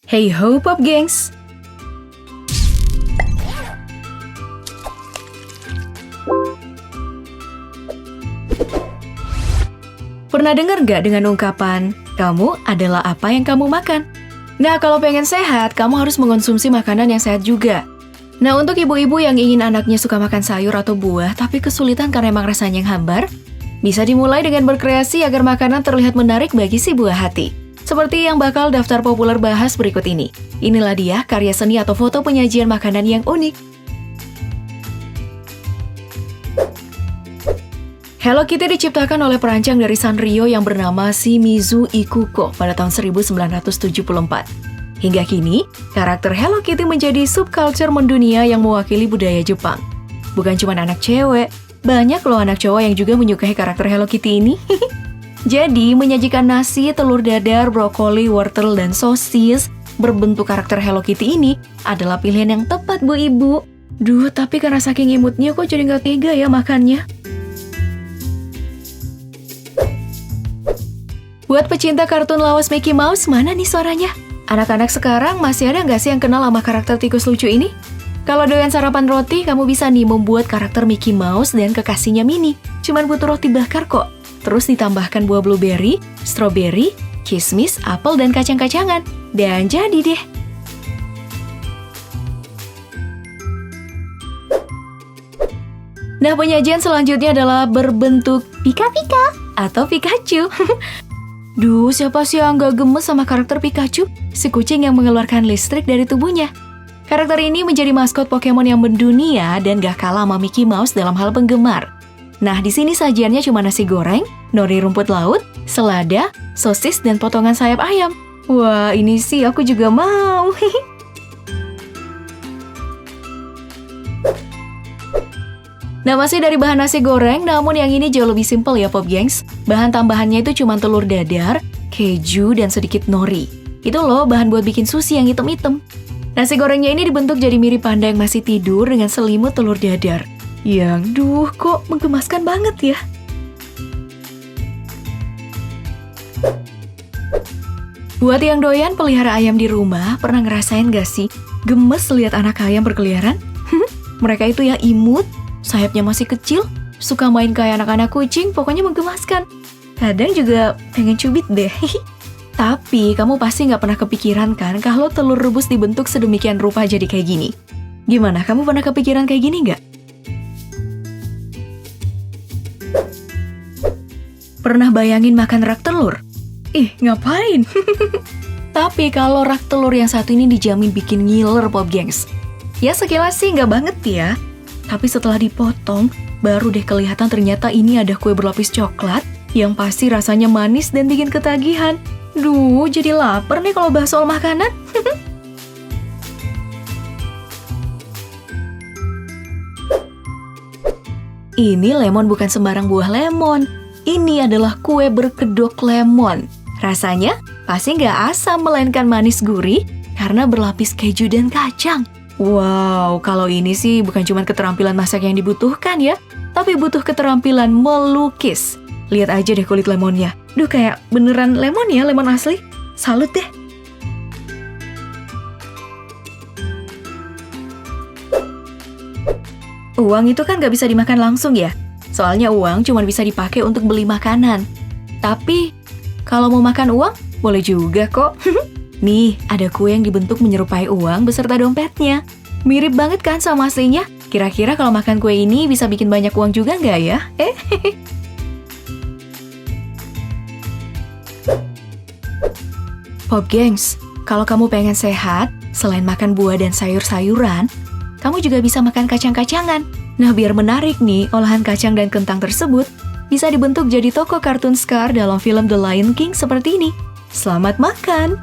Hey ho Pop Gengs! Pernah dengar nggak dengan ungkapan, kamu adalah apa yang kamu makan? Nah, kalau pengen sehat, kamu harus mengonsumsi makanan yang sehat juga. Nah, untuk ibu-ibu yang ingin anaknya suka makan sayur atau buah, tapi kesulitan karena emang rasanya yang hambar, bisa dimulai dengan berkreasi agar makanan terlihat menarik bagi si buah hati. Seperti yang bakal Daftar Populer bahas berikut ini. Inilah dia karya seni atau foto penyajian makanan yang unik. Hello Kitty diciptakan oleh perancang dari Sanrio yang bernama Shimizu Ikuko pada tahun 1974. Hingga kini, karakter Hello Kitty menjadi subculture mendunia yang mewakili budaya Jepang. Bukan cuma anak cewek, banyak loh anak cowok yang juga menyukai karakter Hello Kitty ini. Jadi, menyajikan nasi, telur dadar, brokoli, wortel, dan sosis berbentuk karakter Hello Kitty ini adalah pilihan yang tepat bu ibu. Duh, tapi karena saking imutnya kok jadi nggak tega ya makannya. Buat pecinta kartun lawas Mickey Mouse, mana nih suaranya? Anak-anak sekarang masih ada nggak sih yang kenal sama karakter tikus lucu ini? Kalau doyan sarapan roti, kamu bisa nih membuat karakter Mickey Mouse dan kekasihnya Minnie. Cuman butuh roti bakar kok. Terus ditambahkan buah blueberry, strawberry, kismis, apel, dan kacang-kacangan. Dan jadi deh. Nah, penyajian selanjutnya adalah berbentuk pika-pika atau Pikachu. Duh, siapa sih yang gak gemes sama karakter Pikachu? Si kucing yang mengeluarkan listrik dari tubuhnya. Karakter ini menjadi maskot Pokemon yang mendunia dan gak kalah sama Mickey Mouse dalam hal penggemar. Nah, di sini sajiannya cuma nasi goreng, nori rumput laut, selada, sosis, dan potongan sayap ayam. Wah, ini sih aku juga mau. Nah, masih dari bahan nasi goreng, namun yang ini jauh lebih simpel ya Pop Gengs. Bahan tambahannya itu cuma telur dadar, keju, dan sedikit nori. Itu loh bahan buat bikin sushi yang hitam-hitam. Nasi gorengnya ini dibentuk jadi mirip panda yang masih tidur dengan selimut telur dadar. Yang duh kok menggemaskan banget ya. Buat yang doyan pelihara ayam di rumah, pernah ngerasain gak sih gemes lihat anak ayam berkeliaran? Mereka itu ya imut, sayapnya masih kecil, suka main kayak anak-anak kucing, pokoknya menggemaskan. Kadang juga pengen cubit deh. Tapi kamu pasti gak pernah kepikiran kan kalau telur rebus dibentuk sedemikian rupa jadi kayak gini. Gimana, kamu pernah kepikiran kayak gini gak? Pernah bayangin makan rak telur? Ih, ngapain? Tapi kalau rak telur yang satu ini dijamin bikin ngiler Pop Gengs. Ya sekilas sih nggak banget ya. Tapi setelah dipotong, baru deh kelihatan ternyata ini ada kue berlapis coklat yang pasti rasanya manis dan bikin ketagihan. Duh, jadi lapar nih kalau bahas soal makanan. Ini lemon bukan sembarang buah lemon. Ini adalah kue berkedok lemon. Rasanya pasti nggak asam melainkan manis gurih karena berlapis keju dan kacang. Wow, kalau ini sih bukan cuma keterampilan masak yang dibutuhkan ya, tapi butuh keterampilan melukis. Lihat aja deh kulit lemonnya. Duh, kayak beneran lemon ya, lemon asli. Salut deh. Uang itu kan nggak bisa dimakan langsung ya. Soalnya uang cuma bisa dipakai untuk beli makanan. Tapi, kalau mau makan uang, boleh juga kok. Nih, ada kue yang dibentuk menyerupai uang beserta dompetnya. Mirip banget kan sama aslinya? Kira-kira kalau makan kue ini bisa bikin banyak uang juga nggak ya? Pop Gengs, kalau kamu pengen sehat, selain makan buah dan sayur-sayuran, kamu juga bisa makan kacang-kacangan. Nah, biar menarik nih, olahan kacang dan kentang tersebut bisa dibentuk jadi tokoh kartun Scar dalam film The Lion King seperti ini. Selamat makan!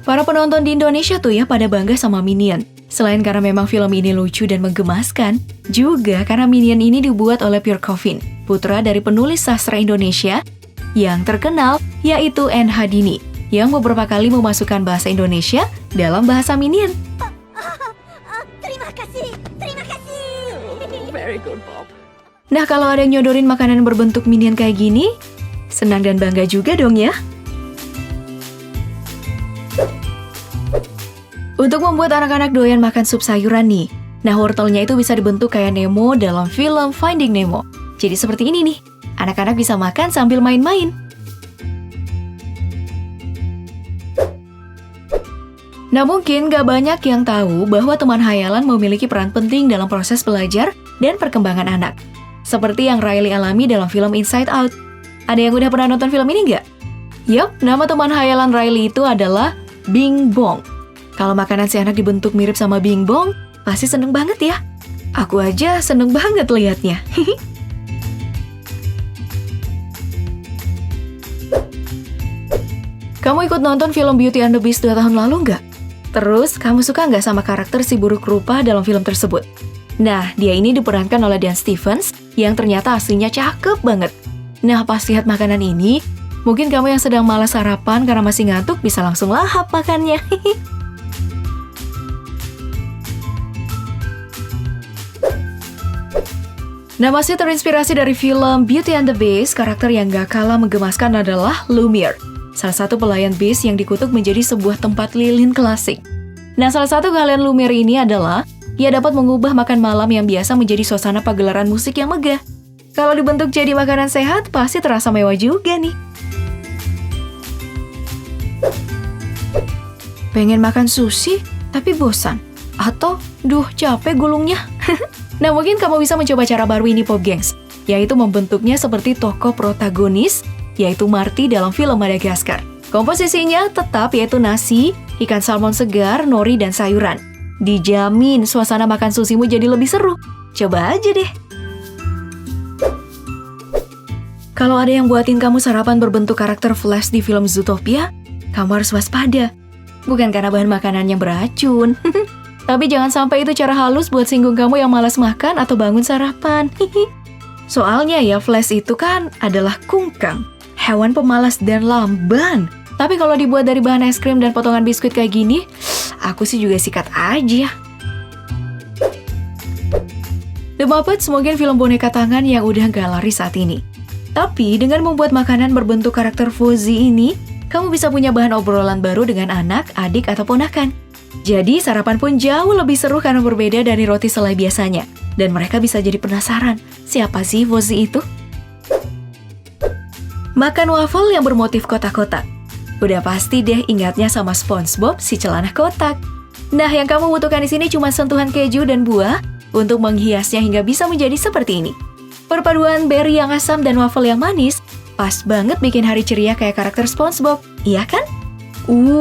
Para penonton di Indonesia tuh ya pada bangga sama Minion. Selain karena memang film ini lucu dan menggemaskan, juga karena Minion ini dibuat oleh Pierre Coffin, putra dari penulis sastra Indonesia yang terkenal yaitu N. Hadini, yang beberapa kali memasukkan bahasa Indonesia dalam bahasa Minion. Terima kasih. Very good, Bob. Nah, kalau ada yang nyodorin makanan berbentuk Minion kayak gini, senang dan bangga juga dong ya. Untuk membuat anak-anak doyan makan sup sayuran nih. Nah, wortelnya itu bisa dibentuk kayak Nemo dalam film Finding Nemo. Jadi seperti ini nih, anak-anak bisa makan sambil main-main. Nah, mungkin gak banyak yang tahu bahwa teman hayalan memiliki peran penting dalam proses belajar dan perkembangan anak. Seperti yang Riley alami dalam film Inside Out. Ada yang udah pernah nonton film ini nggak? Yup, nama teman hayalan Riley itu adalah Bing Bong. Kalau makanan si anak dibentuk mirip sama Bing Bong, pasti seneng banget ya. Aku aja seneng banget liatnya. Kamu ikut nonton film Beauty and the Beast 2 tahun lalu nggak? Terus, kamu suka nggak sama karakter si buruk rupa dalam film tersebut? Nah, dia ini diperankan oleh Dan Stevens, yang ternyata aslinya cakep banget. Nah, pas lihat makanan ini, mungkin kamu yang sedang malas sarapan karena masih ngantuk bisa langsung lahap makannya. Nah, masih terinspirasi dari film Beauty and the Beast, karakter yang gak kalah menggemaskan adalah Lumiere, salah satu pelayan bis yang dikutuk menjadi sebuah tempat lilin klasik. Nah, salah satu keahlian Lumiere ini adalah ia dapat mengubah makan malam yang biasa menjadi suasana pagelaran musik yang megah. Kalau dibentuk jadi makanan sehat, pasti terasa mewah juga nih. Pengen makan sushi, tapi bosan? Atau, duh capek gulungnya? Nah, mungkin kamu bisa mencoba cara baru ini, Pop Gengs, yaitu membentuknya seperti tokoh protagonis, yaitu Marty dalam film Madagaskar. Komposisinya tetap yaitu nasi, ikan salmon segar, nori, dan sayuran. Dijamin suasana makan sushimu jadi lebih seru. Coba aja deh. Kalau ada yang buatin kamu sarapan berbentuk karakter Flash di film Zootopia, kamu harus waspada. Bukan karena bahan makanannya beracun. Tapi jangan sampai itu cara halus buat singgung kamu yang malas makan atau bangun sarapan. Soalnya ya, Flash itu kan adalah kungkang, hewan pemalas dan lamban. Tapi kalau dibuat dari bahan es krim dan potongan biskuit kayak gini, aku sih juga sikat aja. The Muppets mungkin film boneka tangan yang udah gak laris saat ini. Tapi dengan membuat makanan berbentuk karakter Fuzzy ini, kamu bisa punya bahan obrolan baru dengan anak, adik, atau ponakan. Jadi sarapan pun jauh lebih seru karena berbeda dari roti selai biasanya. Dan mereka bisa jadi penasaran, siapa sih Fuzzy itu? Makan waffle yang bermotif kotak-kotak. Udah pasti deh ingatnya sama SpongeBob si celana kotak. Nah, yang kamu butuhkan di sini cuma sentuhan keju dan buah untuk menghiasnya hingga bisa menjadi seperti ini. Perpaduan berry yang asam dan waffle yang manis pas banget bikin hari ceria kayak karakter SpongeBob, iya kan?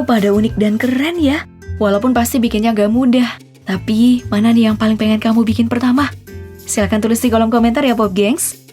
Pada unik dan keren ya. Walaupun pasti bikinnya gak mudah. Tapi, mana nih yang paling pengen kamu bikin pertama? Silahkan tulis di kolom komentar ya, Pop Gengs.